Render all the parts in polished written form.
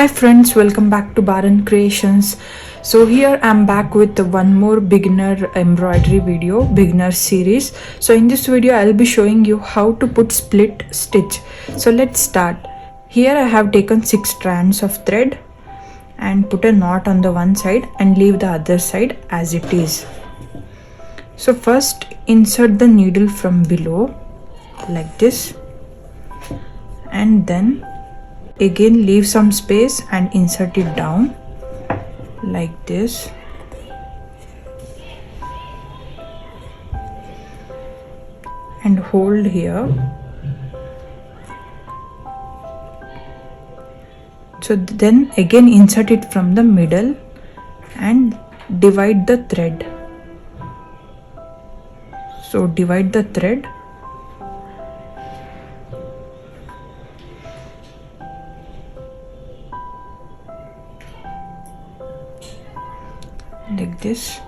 Hi friends, welcome back to Baran Creations. So here I'm back with one more beginner embroidery video, beginner series. So in this video I'll be showing you how to put split stitch. So let's start. Here I have taken 6 strands of thread and put a knot on the one side and leave the other side as it is. So first insert the needle from below like this, and then again leave some space and insert it down like this, and hold here. So then again insert it from the middle and divide the thread. So divide the thread like this.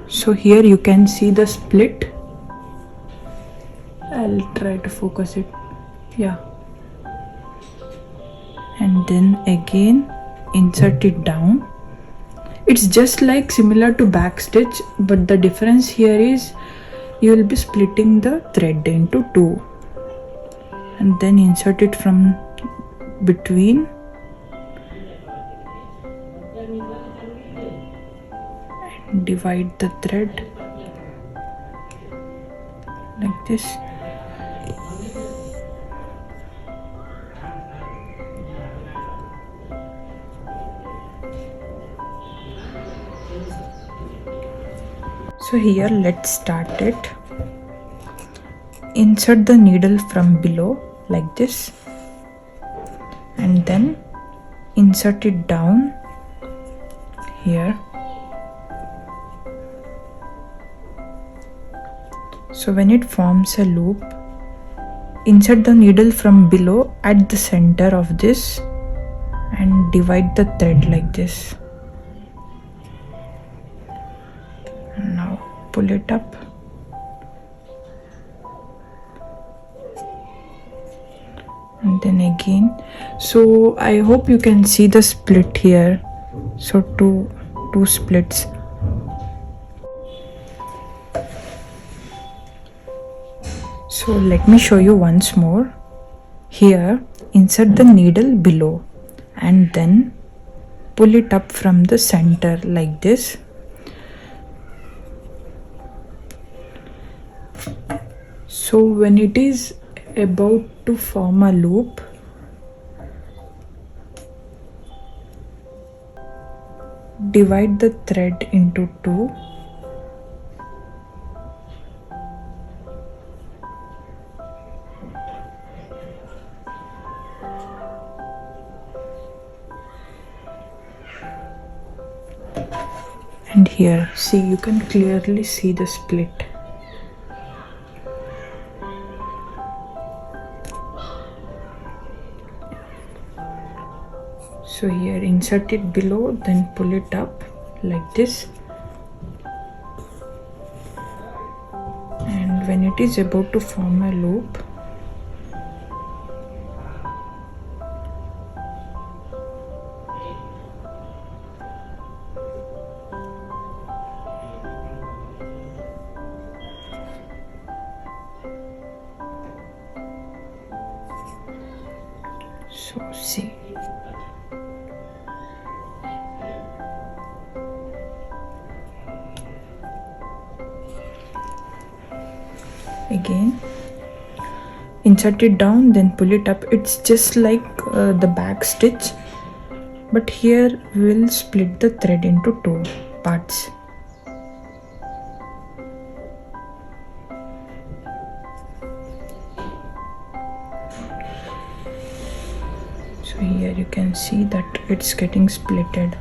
So here you can see the split. I'll try to focus it. Yeah. And then again insert it down. It's just like similar to back stitch, but the difference here is you will be splitting the thread into two, and then insert it from between and divide the thread like this. So here let's start it. Insert the needle from below like this, and then insert it down here. So when it forms a loop, insert the needle from below at the center of this and divide the thread like this. And now pull it up. And then again. So I hope you can see the split here. So two splits. So let me show you once more. Here insert the needle below and then pull it up from the center like this. So when it is about to form a loop, divide the thread into two. And here, see, you can clearly see the split. So here insert it below, then pull it up like this. And when it is about to form a loop, so see. Again insert it down, then pull it up. It's just like the back stitch, but here we'll split the thread into two parts. So here you can see that it's getting splitted.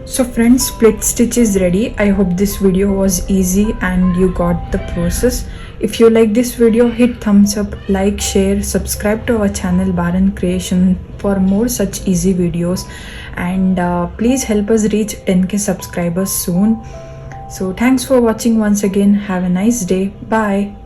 So friends, split stitch is ready. I hope this video was easy and you got the process. If you like this video, hit thumbs up, like, share, subscribe to our channel Baran Creation for more such easy videos, and please help us reach 10k subscribers soon. So thanks for watching once again. Have a nice day. Bye.